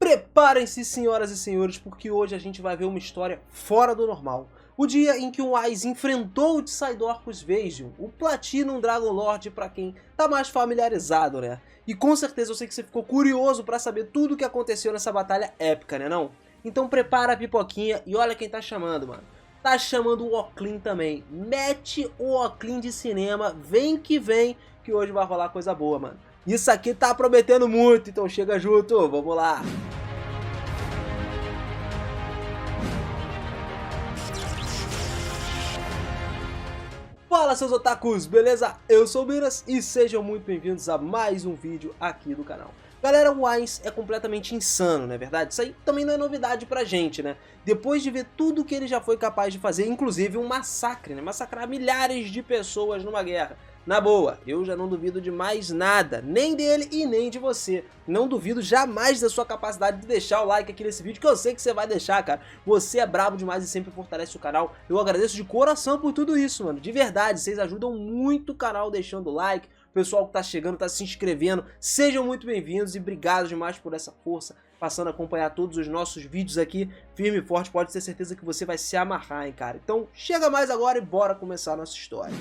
Preparem-se, senhoras e senhores, porque hoje a gente vai ver uma história fora do normal. O dia em que o Wise enfrentou o Psydorcus Vasion, o Platinum Dragon Lord para quem tá mais familiarizado, né? E com certeza eu sei que você ficou curioso para saber tudo o que aconteceu nessa batalha épica, né não? Então prepara a pipoquinha e olha quem tá chamando, mano. Tá chamando o Oclean também. Mete o Oclean de cinema, vem, que hoje vai rolar coisa boa, mano. Isso aqui tá prometendo muito, então chega junto, vamos lá. Fala, seus otakus, beleza? Eu sou o Miras e sejam muito bem-vindos a mais um vídeo aqui do canal. Galera, o Wise é completamente insano, não é verdade? Isso aí também não é novidade pra gente, né? Depois de ver tudo que ele já foi capaz de fazer, inclusive um massacre, né? Massacrar milhares de pessoas numa guerra. Na boa, eu já não duvido de mais nada, nem dele e nem de você. Não duvido jamais da sua capacidade de deixar o like aqui nesse vídeo, que eu sei que você vai deixar, cara. Você é brabo demais e sempre fortalece o canal. Eu agradeço de coração por tudo isso, mano. De verdade, vocês ajudam muito o canal deixando o like. O pessoal que tá chegando, tá se inscrevendo, sejam muito bem-vindos e obrigado demais por essa força, passando a acompanhar todos os nossos vídeos aqui, firme e forte, pode ter certeza que você vai se amarrar, hein, cara. Então chega mais agora e bora começar a nossa história.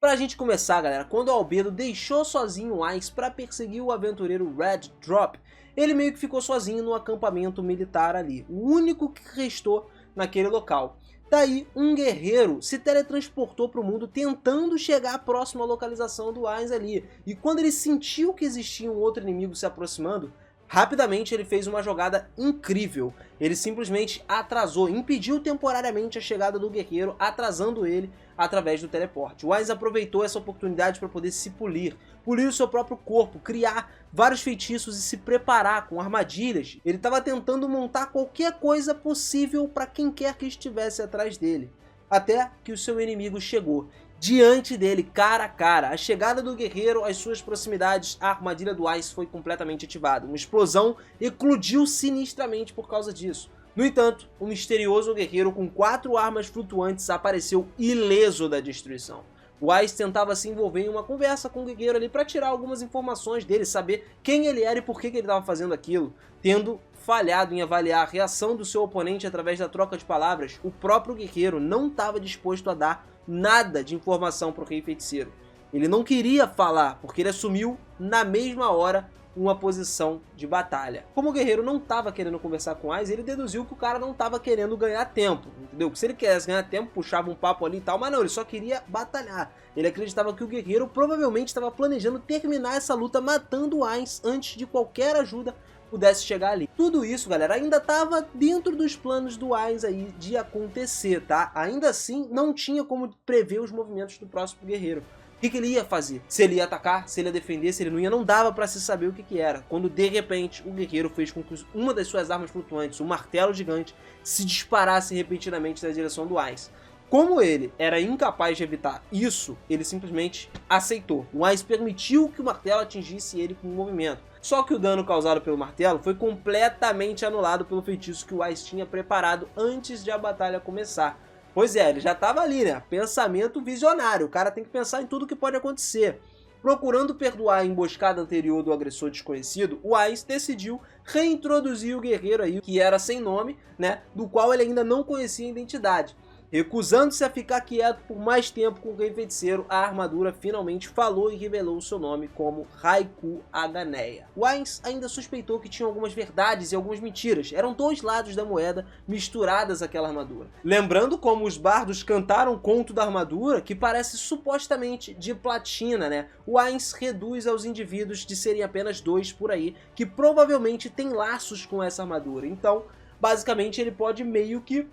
Pra gente começar, galera, quando o Albedo deixou sozinho o Wise pra perseguir o aventureiro Red Drop, ele meio que ficou sozinho no acampamento militar ali, o único que restou naquele local. Daí, um guerreiro se teletransportou para o mundo tentando chegar próximo à localização do Wise ali. E quando ele sentiu que existia um outro inimigo se aproximando, rapidamente ele fez uma jogada incrível. Ele simplesmente atrasou, impediu temporariamente a chegada do guerreiro, atrasando ele através do teleporte. O Wise aproveitou essa oportunidade para poder se polir o seu próprio corpo, criar vários feitiços e se preparar com armadilhas. Ele estava tentando montar qualquer coisa possível para quem quer que estivesse atrás dele. Até que o seu inimigo chegou. Diante dele, cara a cara, a chegada do guerreiro às suas proximidades, a armadilha do Wise foi completamente ativada. Uma explosão eclodiu sinistramente por causa disso. No entanto, o misterioso guerreiro com 4 armas flutuantes apareceu ileso da destruição. O Wise tentava se envolver em uma conversa com o guerreiro ali para tirar algumas informações dele, saber quem ele era e por que ele estava fazendo aquilo. Tendo falhado em avaliar a reação do seu oponente através da troca de palavras, o próprio guerreiro não estava disposto a dar nada de informação para o Rei Feiticeiro. Ele não queria falar, porque ele assumiu na mesma hora uma posição de batalha. Como o guerreiro não estava querendo conversar com o Wise, ele deduziu que o cara não estava querendo ganhar tempo, entendeu? Que se ele quisesse ganhar tempo, puxava um papo ali e tal, mas não, ele só queria batalhar. Ele acreditava que o guerreiro provavelmente estava planejando terminar essa luta matando o Wise antes de qualquer ajuda pudesse chegar ali. Tudo isso, galera, ainda estava dentro dos planos do Wise aí de acontecer, tá? Ainda assim, não tinha como prever os movimentos do próximo guerreiro. O que ele ia fazer? Se ele ia atacar, se ele ia defender, se ele não ia, não dava pra se saber o que era. Quando de repente o guerreiro fez com que uma das suas armas flutuantes, o martelo gigante, se disparasse repetidamente na direção do Wise. Como ele era incapaz de evitar isso, ele simplesmente aceitou. O Wise permitiu que o martelo atingisse ele com o movimento. Só que o dano causado pelo martelo foi completamente anulado pelo feitiço que o Wise tinha preparado antes de a batalha começar. Pois é, ele já estava ali, né? Pensamento visionário, o cara tem que pensar em tudo que pode acontecer. Procurando perdoar a emboscada anterior do agressor desconhecido, o Wise decidiu reintroduzir o guerreiro aí, que era sem nome, né? Do qual ele ainda não conhecia a identidade. Recusando-se a ficar quieto por mais tempo com o Rei Feiticeiro, a armadura finalmente falou e revelou seu nome como Raikou Aganeia. Wise ainda suspeitou que tinha algumas verdades e algumas mentiras. Eram dois lados da moeda misturadas àquela armadura. Lembrando como os bardos cantaram o conto da armadura, que parece supostamente de platina, né? Wise reduz aos indivíduos de serem apenas 2 por aí, que provavelmente têm laços com essa armadura. Então, basicamente, ele pode meio que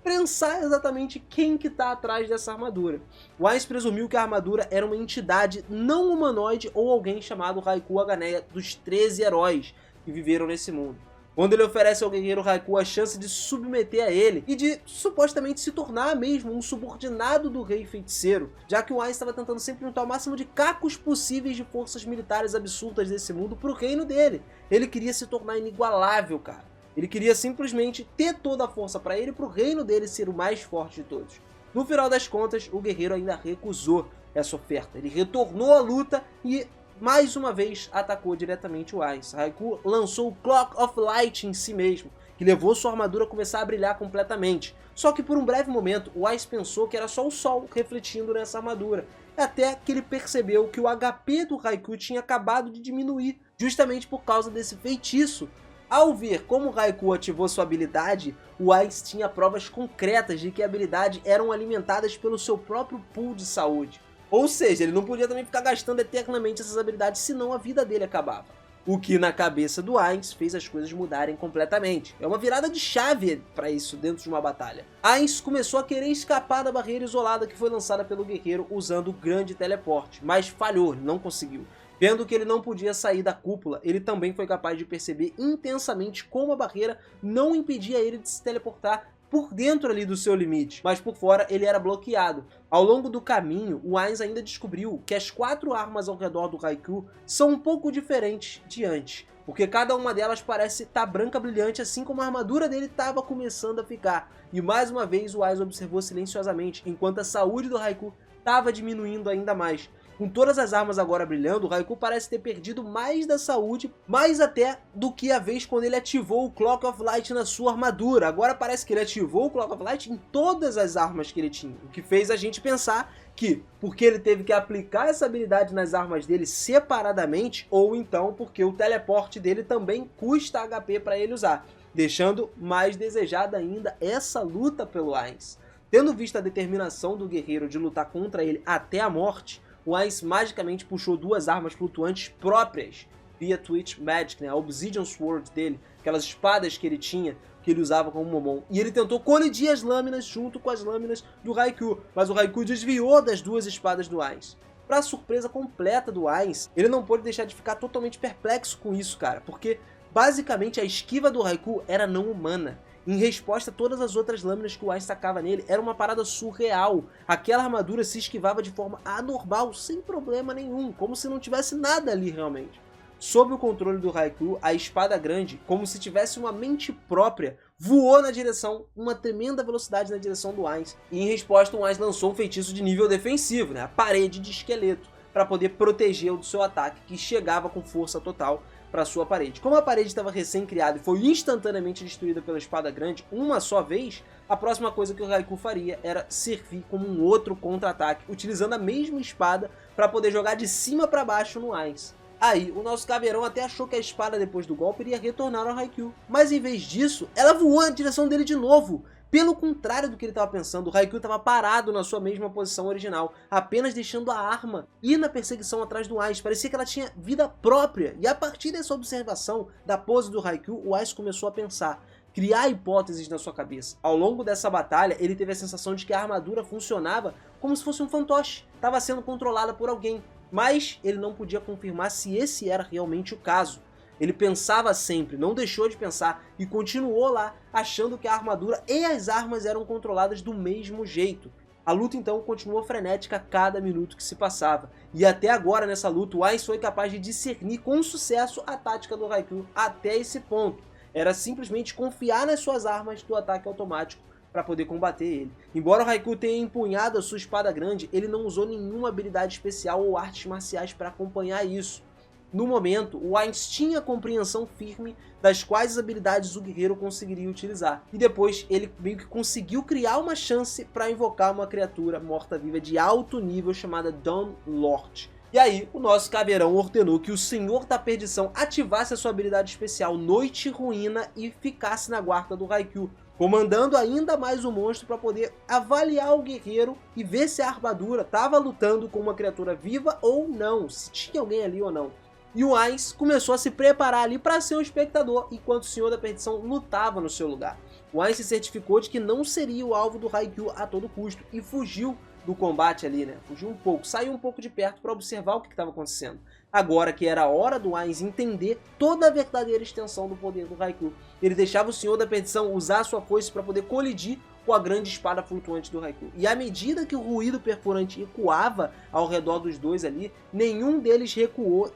pensar exatamente quem que está atrás dessa armadura. Wise presumiu que a armadura era uma entidade não humanoide ou alguém chamado Raikou Aganeia dos 13 heróis que viveram nesse mundo. Quando ele oferece ao guerreiro Raikou a chance de submeter a ele e de supostamente se tornar mesmo um subordinado do Rei Feiticeiro, já que o Wise estava tentando sempre juntar o máximo de cacos possíveis de forças militares absurdas desse mundo para o reino dele. Ele queria se tornar inigualável, cara. Ele queria simplesmente ter toda a força para ele e para o reino dele ser o mais forte de todos. No final das contas, o guerreiro ainda recusou essa oferta. Ele retornou à luta e mais uma vez atacou diretamente o Ainz. Raikou lançou o Clock of Light em si mesmo, que levou sua armadura a começar a brilhar completamente. Só que por um breve momento, o Ainz pensou que era só o sol refletindo nessa armadura, até que ele percebeu que o HP do Raikou tinha acabado de diminuir, justamente por causa desse feitiço. Ao ver como o Raikou ativou sua habilidade, o Ainz tinha provas concretas de que a habilidade eram alimentadas pelo seu próprio pool de saúde. Ou seja, ele não podia também ficar gastando eternamente essas habilidades, senão a vida dele acabava. O que na cabeça do Ainz fez as coisas mudarem completamente. É uma virada de chave para isso dentro de uma batalha. Ainz começou a querer escapar da barreira isolada que foi lançada pelo guerreiro usando o grande teleporte, mas falhou, não conseguiu. Vendo que ele não podia sair da cúpula, ele também foi capaz de perceber intensamente como a barreira não impedia ele de se teleportar por dentro ali do seu limite, mas por fora ele era bloqueado. Ao longo do caminho, o Ainz ainda descobriu que as 4 armas ao redor do Raikou são um pouco diferentes de antes, porque cada uma delas parece estar branca brilhante, assim como a armadura dele estava começando a ficar. E mais uma vez o Ainz observou silenciosamente, enquanto a saúde do Raikou estava diminuindo ainda mais. Com todas as armas agora brilhando, o Raikou parece ter perdido mais da saúde, mais até do que a vez quando ele ativou o Clock of Light na sua armadura. Agora parece que ele ativou o Clock of Light em todas as armas que ele tinha, o que fez a gente pensar que, porque ele teve que aplicar essa habilidade nas armas dele separadamente, ou então porque o teleporte dele também custa HP para ele usar, deixando mais desejada ainda essa luta pelo Ainz. Tendo visto a determinação do guerreiro de lutar contra ele até a morte, o Ainz magicamente puxou 2 armas flutuantes próprias via Twitch Magic, né, a Obsidian Sword dele, aquelas espadas que ele tinha, que ele usava como Momon, e ele tentou colidir as lâminas junto com as lâminas do Raikou, mas o Raikou desviou das 2 espadas do Ainz. Para surpresa completa do Ainz, ele não pôde deixar de ficar totalmente perplexo com isso, cara, porque basicamente a esquiva do Raikou era não humana. Em resposta a todas as outras lâminas que o Ainz tacava nele, era uma parada surreal. Aquela armadura se esquivava de forma anormal, sem problema nenhum, como se não tivesse nada ali realmente. Sob o controle do Raikou, a espada grande, como se tivesse uma mente própria, voou na direção, uma tremenda velocidade na direção do Ainz. E em resposta, o Ainz lançou um feitiço de nível defensivo, né, a parede de esqueleto, para poder protegê-lo do seu ataque, que chegava com força total para sua parede. Como a parede estava recém-criada e foi instantaneamente destruída pela espada grande uma só vez, a próxima coisa que o Raikou faria era servir como um outro contra-ataque, utilizando a mesma espada para poder jogar de cima para baixo no Ainz. Aí, o nosso caveirão até achou que a espada depois do golpe iria retornar ao Raikou, mas em vez disso, ela voou na direção dele de novo. Pelo contrário do que ele estava pensando, o Raikou estava parado na sua mesma posição original, apenas deixando a arma ir na perseguição atrás do Ainz. Parecia que ela tinha vida própria, e a partir dessa observação da pose do Raikou, o Ainz começou a pensar, criar hipóteses na sua cabeça. Ao longo dessa batalha, ele teve a sensação de que a armadura funcionava como se fosse um fantoche, estava sendo controlada por alguém, mas ele não podia confirmar se esse era realmente o caso. Ele pensava sempre, não deixou de pensar e continuou lá, achando que a armadura e as armas eram controladas do mesmo jeito. A luta então continuou frenética a cada minuto que se passava. E até agora nessa luta o Ainz foi capaz de discernir com sucesso a tática do Raikou até esse ponto. Era simplesmente confiar nas suas armas do ataque automático para poder combater ele. Embora o Raikou tenha empunhado a sua espada grande, ele não usou nenhuma habilidade especial ou artes marciais para acompanhar isso. No momento, o Ainz tinha compreensão firme das quais as habilidades o guerreiro conseguiria utilizar. E depois ele meio que conseguiu criar uma chance para invocar uma criatura morta-viva de alto nível chamada Dawn Lord. E aí, o nosso caveirão ordenou que o Senhor da Perdição ativasse a sua habilidade especial Noite Ruína e ficasse na guarda do Raikou, comandando ainda mais o monstro para poder avaliar o guerreiro e ver se a armadura estava lutando com uma criatura viva ou não, se tinha alguém ali ou não. E o Ainz começou a se preparar ali para ser um espectador, enquanto o Senhor da Perdição lutava no seu lugar. O Ainz se certificou de que não seria o alvo do Raikou a todo custo e fugiu do combate ali, né? Fugiu um pouco, saiu um pouco de perto para observar o que estava acontecendo. Agora que era a hora do Ainz entender toda a verdadeira extensão do poder do Raikou, ele deixava o Senhor da Perdição usar sua foice para poder colidir com a grande espada flutuante do Raikou. E à medida que o ruído perfurante ecoava ao redor dos dois ali, nenhum deles recuou,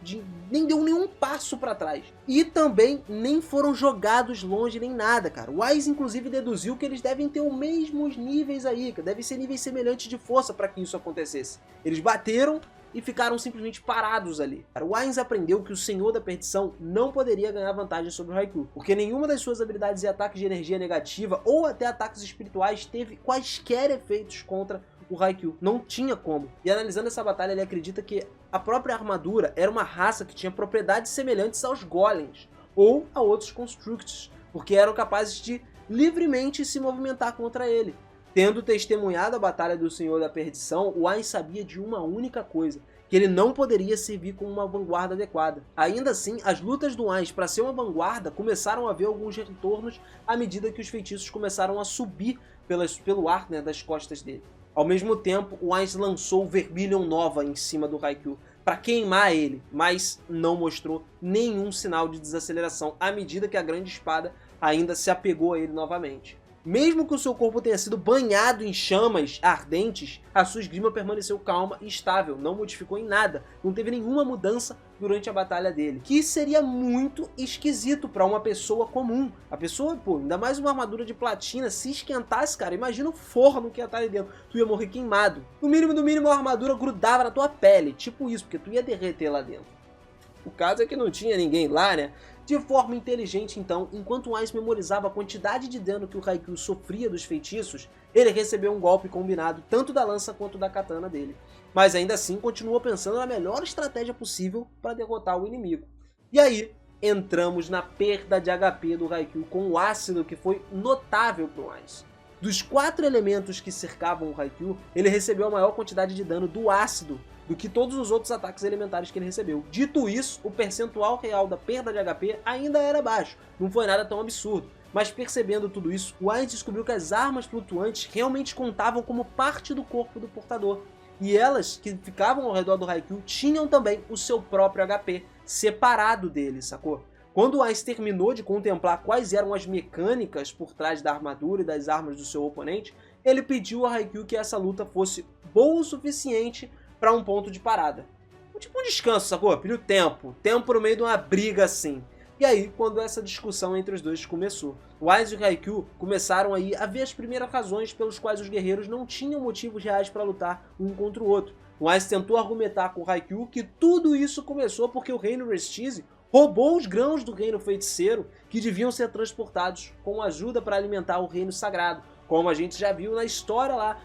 nem deu nenhum passo para trás. E também nem foram jogados longe nem nada, cara. O Ainz inclusive deduziu que eles devem ter os mesmos níveis aí, que devem ser níveis semelhantes de força para que isso acontecesse. Eles bateram e ficaram simplesmente parados ali. O Ainz aprendeu que o Senhor da Perdição não poderia ganhar vantagem sobre o Haikyuu, porque nenhuma das suas habilidades e ataques de energia negativa ou até ataques espirituais teve quaisquer efeitos contra o Haikyuu. Não tinha como. E analisando essa batalha, ele acredita que a própria armadura era uma raça que tinha propriedades semelhantes aos Golems ou a outros Constructs, porque eram capazes de livremente se movimentar contra ele. Tendo testemunhado a batalha do Senhor da Perdição, o Ainz sabia de uma única coisa, que ele não poderia servir como uma vanguarda adequada. Ainda assim, as lutas do Ainz para ser uma vanguarda começaram a ver alguns retornos à medida que os feitiços começaram a subir pelo ar, né, das costas dele. Ao mesmo tempo, o Ainz lançou o Vermilion Nova em cima do Haikyuu para queimar ele, mas não mostrou nenhum sinal de desaceleração à medida que a grande espada ainda se apegou a ele novamente. Mesmo que o seu corpo tenha sido banhado em chamas ardentes, a sua esgrima permaneceu calma e estável, não modificou em nada, não teve nenhuma mudança durante a batalha dele, que seria muito esquisito para uma pessoa comum. A pessoa, pô, ainda mais uma armadura de platina, se esquentasse, cara, imagina o forno que ia estar ali dentro, tu ia morrer queimado. No mínimo a armadura grudava na tua pele, tipo isso, porque tu ia derreter lá dentro. O caso é que não tinha ninguém lá, né? De forma inteligente, então, enquanto o Ainz memorizava a quantidade de dano que o Haikyuu sofria dos feitiços, ele recebeu um golpe combinado tanto da lança quanto da katana dele. Mas ainda assim, continuou pensando na melhor estratégia possível para derrotar o inimigo. E aí, entramos na perda de HP do Haikyuu com o ácido, que foi notável para o Ainz. Dos 4 elementos que cercavam o Haikyuu, ele recebeu a maior quantidade de dano do ácido do que todos os outros ataques elementares que ele recebeu. Dito isso, o percentual real da perda de HP ainda era baixo, não foi nada tão absurdo. Mas percebendo tudo isso, o Ainz descobriu que as armas flutuantes realmente contavam como parte do corpo do portador. E elas, que ficavam ao redor do Haikyuu, tinham também o seu próprio HP, separado dele, sacou? Quando o Ainz terminou de contemplar quais eram as mecânicas por trás da armadura e das armas do seu oponente, ele pediu a Haikyuu que essa luta fosse boa o suficiente para um ponto de parada. Tipo um descanso, sacou? Pediu tempo no meio de uma briga assim. E aí, quando essa discussão entre os dois começou, o Ainz e o Haikyuu começaram aí a ver as primeiras razões pelos quais os guerreiros não tinham motivos reais para lutar um contra o outro. O Ainz tentou argumentar com o Haikyuu que tudo isso começou porque o reino Restize roubou os grãos do reino feiticeiro que deviam ser transportados com ajuda para alimentar o reino sagrado, como a gente já viu na história lá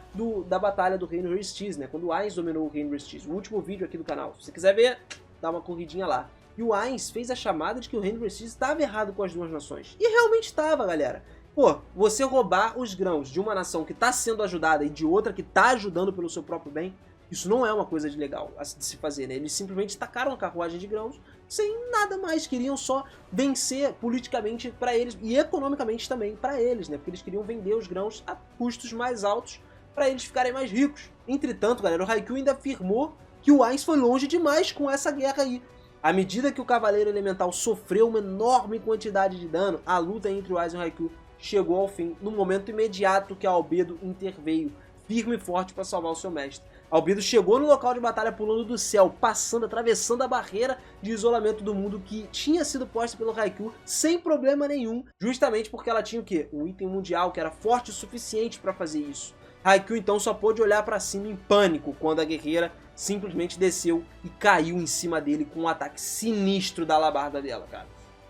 da batalha do reino Restize, né? Quando o Ainz dominou o reino Restize. O último vídeo aqui do canal. Se você quiser ver, dá uma corridinha lá. E o Ainz fez a chamada de que o reino Restize estava errado com as duas nações. E realmente estava, galera. Pô, você roubar os grãos de uma nação que está sendo ajudada e de outra que está ajudando pelo seu próprio bem, isso não é uma coisa de legal de se fazer, né? Eles simplesmente tacaram a carruagem de grãos sem nada mais, queriam só vencer politicamente para eles e economicamente também para eles, né? Porque eles queriam vender os grãos a custos mais altos para eles ficarem mais ricos. Entretanto, galera, o Haikyuu ainda afirmou que o Ainz foi longe demais com essa guerra aí. À medida que o Cavaleiro Elemental sofreu uma enorme quantidade de dano, a luta entre o Ainz e o Haikyuu chegou ao fim no momento imediato que Albedo interveio, firme e forte para salvar o seu mestre. Albedo chegou no local de batalha pulando do céu, atravessando a barreira de isolamento do mundo que tinha sido posta pelo Haikyuu sem problema nenhum, justamente porque ela tinha o quê? Um item mundial que era forte o suficiente para fazer isso. Haikyuu então só pôde olhar para cima em pânico quando a guerreira simplesmente desceu e caiu em cima dele com um ataque sinistro da alabarda dela, cara.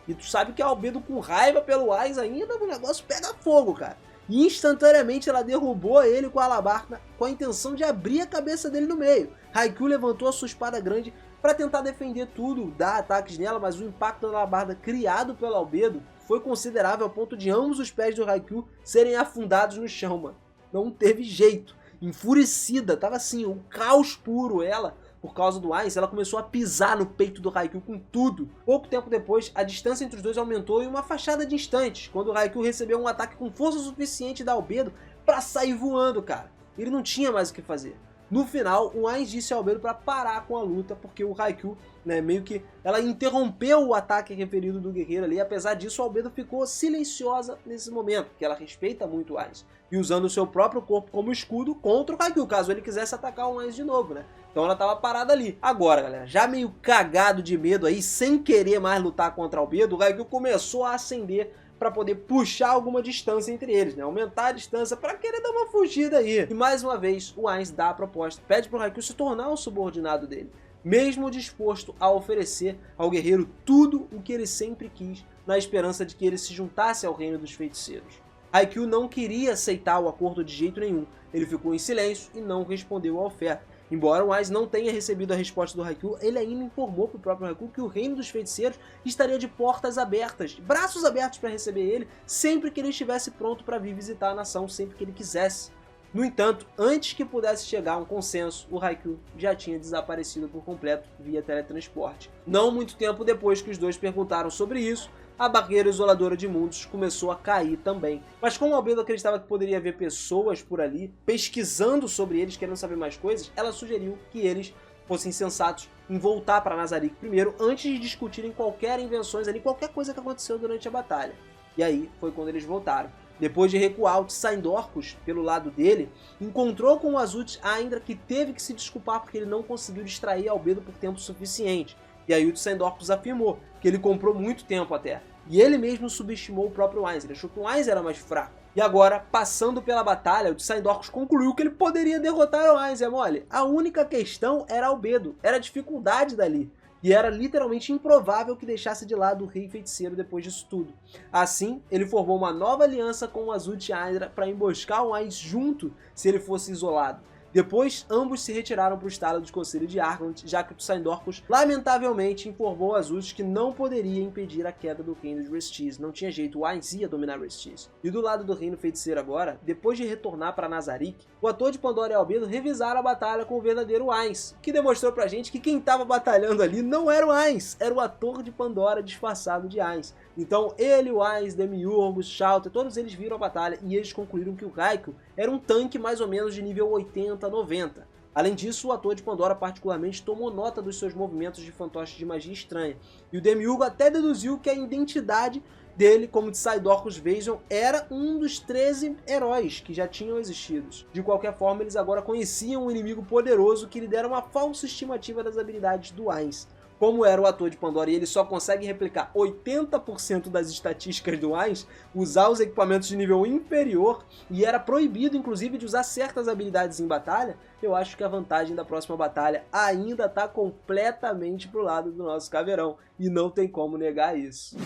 E tu sabe que a Albedo com raiva pelo Ainz ainda, o negócio pega fogo, cara. E instantaneamente ela derrubou ele com a alabarda com a intenção de abrir a cabeça dele no meio. Haikyuu levantou a sua espada grande para tentar defender tudo, dar ataques nela, mas o impacto da alabarda criado pelo Albedo foi considerável ao ponto de ambos os pés do Haikyuu serem afundados no chão, mano. Não teve jeito. Enfurecida, tava assim, um caos puro ela. Por causa do Ainz, ela começou a pisar no peito do Haikyuu com tudo. Pouco tempo depois, a distância entre os dois aumentou em uma fachada de instantes, quando o Haikyuu recebeu um ataque com força suficiente da Albedo para sair voando, cara. Ele não tinha mais o que fazer. No final, o Ainz disse ao Albedo para parar com a luta, porque o Haikyuu, né, meio que ela interrompeu o ataque referido do guerreiro ali. Apesar disso, o Albedo ficou silenciosa nesse momento, porque ela respeita muito o Ainz, e usando o seu próprio corpo como escudo contra o Haikyuu, caso ele quisesse atacar o Ainz de novo, né? Então ela tava parada ali. Agora, galera, já meio cagado de medo aí, sem querer mais lutar contra o Albedo, o Haikyuu começou a acender para poder puxar alguma distância entre eles, né? Aumentar a distância para querer dar uma fugida aí. E mais uma vez, o Ainz dá a proposta, pede pro Haikyuu se tornar um subordinado dele, mesmo disposto a oferecer ao guerreiro tudo o que ele sempre quis, na esperança de que ele se juntasse ao reino dos feiticeiros. Haikyuu não queria aceitar o acordo de jeito nenhum, ele ficou em silêncio e não respondeu à oferta. Embora o Ainz não tenha recebido a resposta do Haikyuu, ele ainda informou para o próprio Haikyuu que o reino dos feiticeiros estaria de portas abertas, braços abertos para receber ele, sempre que ele estivesse pronto para vir visitar a nação, sempre que ele quisesse. No entanto, antes que pudesse chegar a um consenso, o Haikyuu já tinha desaparecido por completo via teletransporte. Não muito tempo depois que os dois perguntaram sobre isso, a barreira isoladora de mundos começou a cair também. Mas como a Albedo acreditava que poderia haver pessoas por ali, pesquisando sobre eles, querendo saber mais coisas, ela sugeriu que eles fossem sensatos em voltar para Nazarick primeiro, antes de discutirem qualquer invenções ali, qualquer coisa que aconteceu durante a batalha. E aí foi quando eles voltaram. Depois de recuar, o Tsaindorcus, pelo lado dele, encontrou com o Azuchi Ainda, que teve que se desculpar porque ele não conseguiu distrair a Albedo por tempo suficiente. E aí o Tsaindorcus afirmou que ele comprou muito tempo até. E ele mesmo subestimou o próprio Ainz, ele achou que o Ainz era mais fraco. E agora, passando pela batalha, o Tsaindorcus concluiu que ele poderia derrotar o Ainz, é mole. A única questão era a Albedo, era a dificuldade dali. E era literalmente improvável que deixasse de lado o Rei Feiticeiro depois disso tudo. Assim, ele formou uma nova aliança com o Azuchi Ainda para emboscar o Ainz junto se ele fosse isolado. Depois, ambos se retiraram para o estado do Conselho de Argant, já que o Tsaindorcus lamentavelmente informou a Azuchi que não poderia impedir a queda do reino de Restis. Não tinha jeito, o Ainz ia dominar Restis. E do lado do reino feiticeiro agora, depois de retornar para Nazarick, o ator de Pandora e Albedo revisaram a batalha com o verdadeiro Ainz, que demonstrou pra gente que quem estava batalhando ali não era o Ainz, era o ator de Pandora disfarçado de Ainz. Então ele, o Ainz, Demiurgos, Shouter, todos eles viram a batalha e eles concluíram que o Haikyuu era um tanque mais ou menos de nível 80, 90. Além disso, o ator de Pandora particularmente tomou nota dos seus movimentos de fantoche de magia estranha. E o Demiurgo até deduziu que a identidade dele, como de Tsaindorcus Vision, era um dos 13 heróis que já tinham existido. De qualquer forma, eles agora conheciam um inimigo poderoso que lhe deram uma falsa estimativa das habilidades do Ainz. Como era o ator de Pandora e ele só consegue replicar 80% das estatísticas do Ainz, usar os equipamentos de nível inferior, e era proibido inclusive de usar certas habilidades em batalha, eu acho que a vantagem da próxima batalha ainda está completamente pro lado do nosso Caveirão, e não tem como negar isso.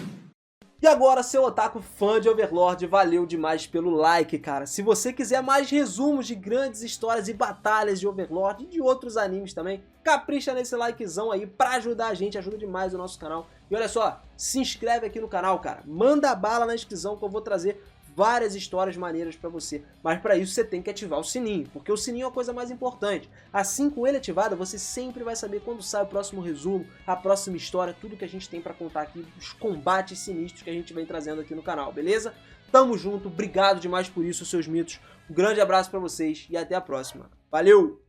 E agora, seu otaku fã de Overlord, valeu demais pelo like, cara. Se você quiser mais resumos de grandes histórias e batalhas de Overlord e de outros animes também, capricha nesse likezão aí pra ajudar a gente, ajuda demais o nosso canal. E olha só, se inscreve aqui no canal, cara. Manda bala na inscrição que eu vou trazer várias histórias maneiras pra você. Mas pra isso você tem que ativar o sininho, porque o sininho é a coisa mais importante. Assim, com ele ativado, você sempre vai saber quando sai o próximo resumo, a próxima história, tudo que a gente tem pra contar aqui, os combates sinistros que a gente vem trazendo aqui no canal, beleza? Tamo junto, obrigado demais por isso, seus mitos. Um grande abraço pra vocês e até a próxima. Valeu!